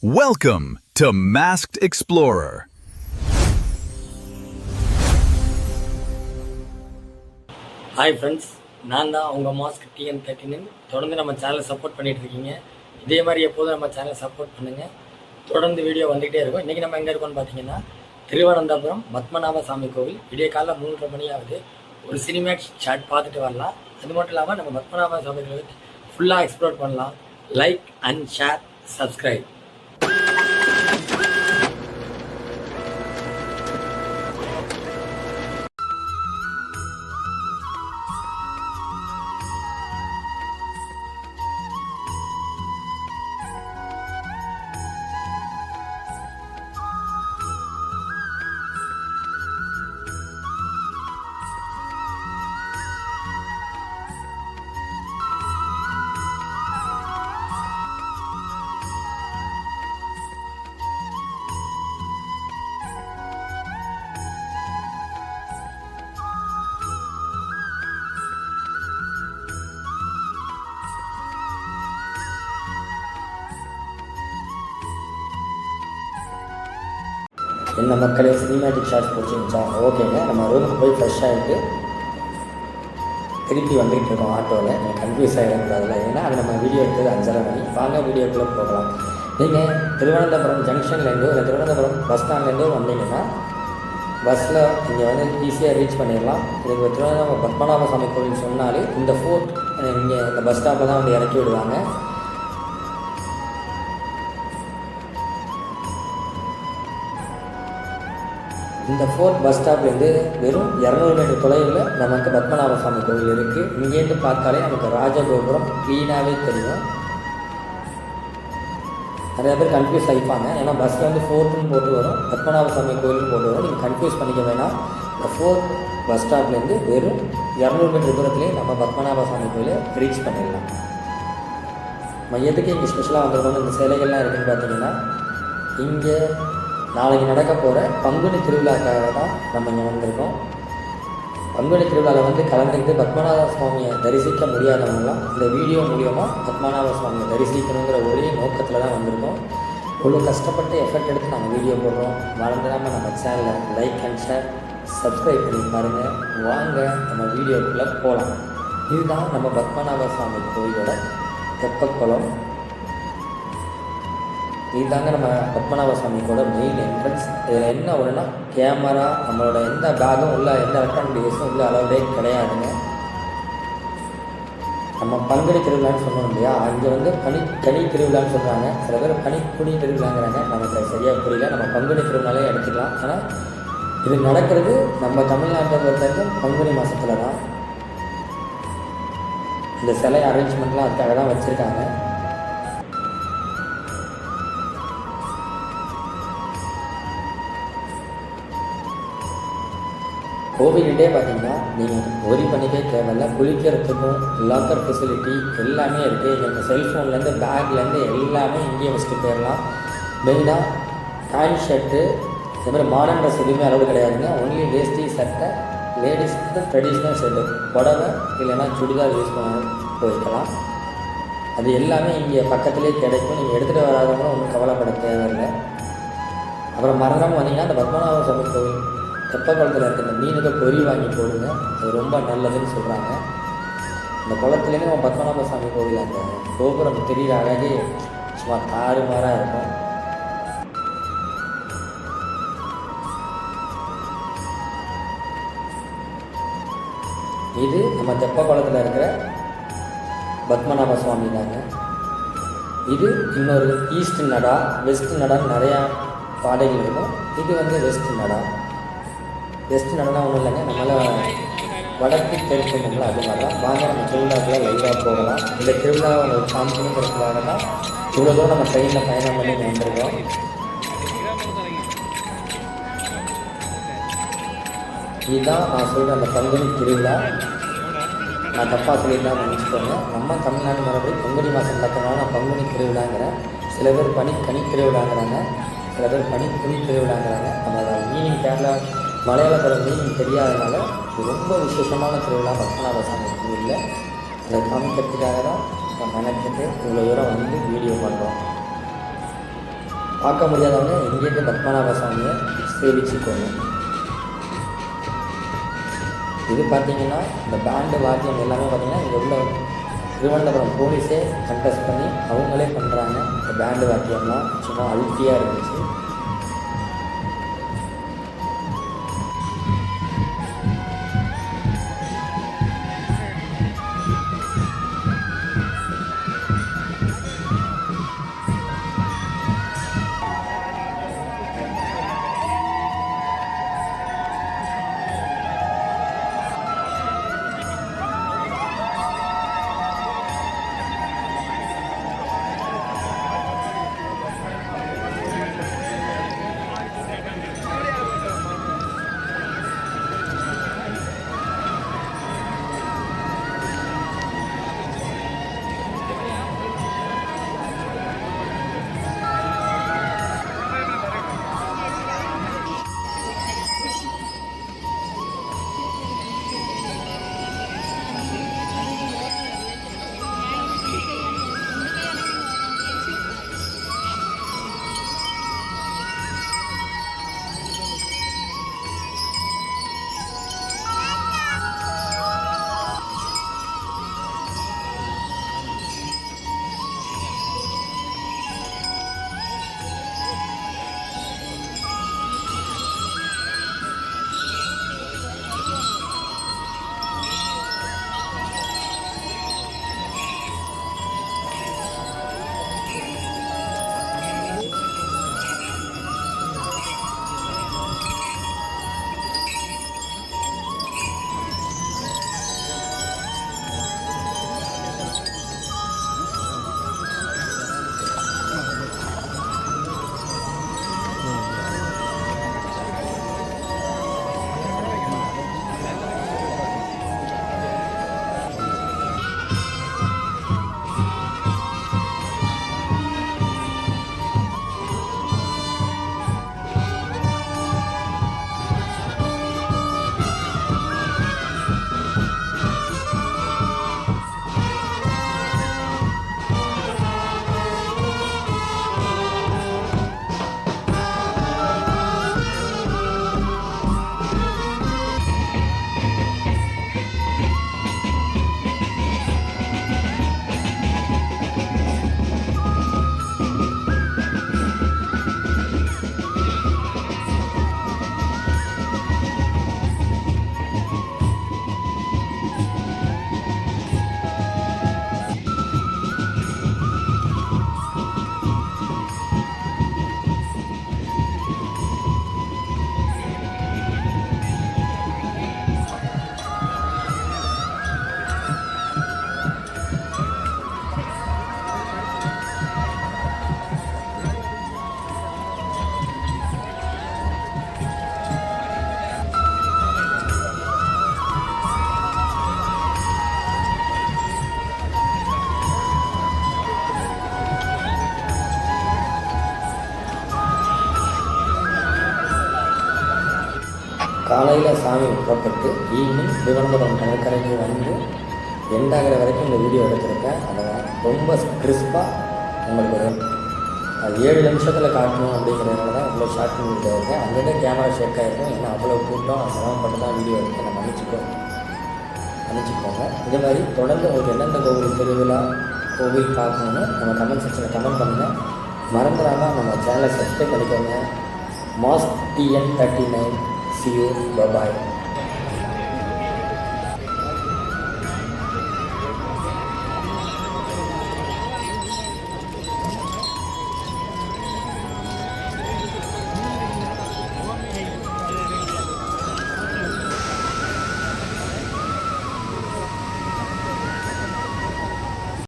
Welcome to Masked Explorer. Hi friends, நான் தான் உங்கள் மாஸ்க் TN13. தொடர்ந்து நம்ம சேனலை சப்போர்ட் பண்ணிகிட்டு இருக்கீங்க. இதே மாதிரி எப்போதும் நம்ம சேனலை சப்போர்ட் பண்ணுங்கள். தொடர்ந்து வீடியோ வந்துகிட்டே இருக்கும். இன்றைக்கி நம்ம எங்கே இருக்கோம்னு பார்த்தீங்கன்னா திருவனந்தபுரம் பத்மநாப சாமி கோவில். விடிய காலைல 3:30 மணி ஆகுது. ஒரு சினிமேட் ஷாட் பார்த்துட்டு வரலாம். அது மட்டும் இல்லாமல் நம்ம பத்மநாப சாமி கோவில் ஃபுல்லாக எக்ஸ்ப்ளோர் பண்ணலாம். Like and share, subscribe. என்ன மக்களே, சினிமேட்டிக் ஷாட்ஸ் பிடிச்சிருந்துச்சா? ஓகேங்க, நம்ம ரூமுக்கு போய் ஃப்ரெஷ் ஆகிட்டு திருப்பி வந்துகிட்டு இருக்கோம் ஆட்டோவில். நீங்கள் கன்ஃபியூஸ் ஆகிடக்கூடாதுல, ஏன்னா அது நம்ம வீடியோ எடுத்தது 5:30 மணி. வாங்க வீடியோக்குள்ளே போகலாம். நீங்கள் திருவனந்தபுரம் ஜங்ஷன்லேருந்தோ இல்லை திருவனந்தபுரம் பஸ் ஸ்டாண்ட்லேருந்தோ வந்தீங்கன்னா பஸ்ஸில் இங்கே வந்து ஈஸியாக ரீச் பண்ணிடலாம். இதுக்கு திருவனந்தபுரம் பத்மநாப சாமி கோவில் சொன்னாலே இந்த ஃபோர்ட் இங்கே இந்த பஸ் ஸ்டாப்பில் தான் வந்து இறக்கி விடுவாங்க. இந்த ஃபோர்ட் பஸ் ஸ்டாப்லேருந்து வெறும் 200 மீட்டர் தொலைவில் நமக்கு பத்மநாப சாமி கோவில் இருக்குது. இங்கேருந்து பார்த்தாலே நமக்கு ராஜகோபுரம் க்ளீனாகவே தெரியும். நிறைய பேர் கன்ஃபியூஸ் ஆகிப்பாங்க, ஏன்னா பஸ்ஸில் வந்து ஃபோர்ட்டுன்னு போட்டு வரும், பத்மநாப சாமி கோவில்னு போட்டு வரும். நீங்கள் கன்ஃபியூஸ் பண்ணிக்க வேணாம். இந்த ஃபோர்ட் பஸ் ஸ்டாப்லேருந்து வெறும் 200 மீட்டர் தூரத்துலேயே நம்ம பத்மநாப சாமி கோவிலை ரீச் பண்ணிடலாம். மையத்துக்கு இங்கே ஸ்பெஷலாக வந்துருக்கோம். இந்த சிலைகள்லாம் இருக்குதுன்னு பார்த்தீங்கன்னா, இங்கே நாளைக்கு நடக்க போகிற பங்குனி திருவிழாக்காக தான் நம்ம இங்கே வந்திருக்கோம். பங்குனி திருவிழாவில் வந்து கலந்துக்கிட்டு பத்மநாப சுவாமியை தரிசிக்க முடியாதவங்களாம் இந்த வீடியோ மூலியமாக பத்மநாப சுவாமியை தரிசிக்கணுங்கிற ஒரே நோக்கத்தில் தான் வந்திருக்கோம். இவ்வளோ கஷ்டப்பட்டு எஃபர்ட் எடுத்து நாங்கள் வீடியோ போடுறோம். மறந்துடாமல் நம்ம சேனலை லைக் அண்ட் ஷேர், சப்ஸ்கிரைப் பண்ணி பாருங்கள். வாங்க நம்ம வீடியோக்குள்ளே போகலாம். இதுதான் நம்ம பத்மநாப சுவாமி கோயிலோட தெப்பக்குளம். இதுதாங்க நம்ம பத்மநாப சாமிக்கோட மெயின் என்ட்ரன்ஸ். இதில் என்ன ஒன்றுனா, கேமரா, நம்மளோட எந்த பேகும் உள்ள, எந்த எலக்ட்ரானிக் டிவைஸும் உள்ள அளவுலே கிடையாதுங்க. நம்ம பங்குனி திருவிழான்னு சொன்னோம் இல்லையா, அங்கே வந்து கனி திருவிழான்னு சொல்கிறாங்க. சில பேர் பனிக்குனி திருவிழாங்கிறாங்க. நமக்கு சரியாக புரியல. நம்ம பங்குனி திருவிழாலே எடுத்துக்கலாம். ஆனால் இது நடக்கிறது நம்ம தமிழ்நாட்டை பொறுத்தவரைக்கும் பங்குனி மாதத்தில் தான். இந்த சிலை அரேஞ்ச்மெண்ட்லாம் அதுக்காக தான் வச்சுருக்காங்க. கோவில்கிட்டே பார்த்தீங்கன்னா நீங்கள் ஒரி பண்ணிக்கே தேவையில்ல. குளிக்கிறதுக்கும் லாக்கர் ஃபெசிலிட்டி எல்லாமே இருக்குது. எங்கள் செல்ஃபோன்லேருந்து பேக்லேருந்து எல்லாமே இங்கேயே வச்சுட்டு போயிடலாம். மெயினாக பேண்ட் ஷர்ட்டு, இதே மாதிரி மாடர்ன் ட்ரெஸ் எதுவுமே அளவு கிடையாதுங்க. ஒன்லி வேஷ்டி சட்டை, லேடிஸ்க்கு ட்ரெடிஷ்னல் ஷர்ட்டு, புடவை இல்லைன்னா சுடிதார் யூஸ் பண்ண போய்க்கலாம். அது எல்லாமே இங்கே பக்கத்துலேயே கிடைக்கும். நீங்கள் எடுத்துகிட்டு வராதவங்களும் ஒன்றும் கவலைப்பட தேவையில்லை. அப்புறம் மறந்துடாமல் வந்தீங்கன்னா அந்த பத்மநாப சாமி கோவில் தெப்பக்குளத்தில் இருக்க இந்த மீனுக்கு பொறி வாங்கி போடுங்க. அது ரொம்ப நல்லதுன்னு சொல்கிறாங்க. இந்த குளத்துலேருந்து நம்ம பத்மநாப சாமி கோவில் அந்த கோபுரம் தெரிகிற அழகே சும்மா தாறுமாறாக இருக்கும். இது நம்ம தெப்பக்குளத்தில் இருக்கிற பத்மநாப சுவாமி தாங்க. இது இன்னொரு ஈஸ்ட் நடா, வெஸ்ட் நடான்னு நிறையா பாதைகள் இருக்கும். இது வந்து வெஸ்ட் நடா. வெஸ்ட் நடனா ஒன்றும் இல்லைங்க, நம்மளால் வடக்கு தெற்கு நம்மள அது மாதிரி தான். வாங்க நம்ம திருவிழாக்குள்ள லைவாக போகலாம். இந்த திருவிழாவை உங்களுக்கு காமிக்கணுங்கிறதுக்காக தான் இவ்வளோ தூரம் நம்ம ட்ரெயினில் பயணம் பண்ணி வந்திருக்கோம். இதுதான் நான் சொல்கிற அந்த பங்குனி திருவிழா. நான் தப்பாக சொல்லியிருந்தான்னு நினச்சிக்கோங்க. நம்ம தமிழ்நாடு மறுபடி பங்குனி மாதம் நடக்கிறனால நான் பங்குனி திருவிழாங்கிறேன். சில பேர் கனி திருவிழாங்கிறாங்க, சில பேர் குனி திருவிழாங்கிறாங்க. நம்ம அதை மீனிங் கேரளா மலையாளத்தோட மீனிங் தெரியாதனால இது ரொம்ப விசேஷமான திருவிழா பத்மநாப சாமி கோவிலில். அதை காமிக்கிறதுக்காக தான் நம்ம நினைக்கிட்டு இவ்வளோ தூரம் வந்து வீடியோ பண்ணுறோம். பார்க்க முடியாதவங்க இங்கேருந்து பத்மநாப சுவாமியை சேவிச்சுக்கோங்க. இது பார்த்திங்கன்னா இந்த பேண்டு வாத்தியம் எல்லாமே பார்த்திங்கன்னா இங்கே உள்ள திருவனந்தபுரம் போலீஸே கண்டெஸ்ட் பண்ணி அவங்களே பண்ணுறாங்க. இந்த பேண்டு வாத்தியம்லாம் சும்மா அழுத்தியாக இருந்துச்சு. காலையில் சாமி புறப்பட்டு ஈவினிங் திருவனந்தபுரம் கடற்கரைக்கு வந்து எண்டாகிற வரைக்கும் இந்த வீடியோ எடுத்திருக்கேன். அதை ரொம்ப கிறிஸ்பாக உங்களுக்கு ஒரு 7 நிமிஷத்தில் காட்டணும் அப்படிங்கிறதுனால தான் இவ்வளோ ஷார்ட் பண்ணிட்டு இருக்கேன். அங்கேருந்து கேமரா ஷேக் ஆகிருக்கும். ஏன்னா அவ்வளோ கூட்டம் சிரமப்பட்டு தான் வீடியோ எடுத்து நான் மன்னிச்சுக்கோங்க. இதே மாதிரி தொடர்ந்து உங்களுக்கு எந்தெந்த கோவில் திருவிழா கோவில் பார்க்கணுன்னு நம்ம கமெண்ட் செக்ஷனில் கமெண்ட் பண்ணுங்கள். மறந்துடாமல் நம்ம சேனலை சப்ஸ்கிரைப் பண்ணிக்கோங்க. Mask TN39. See you. Bye-bye.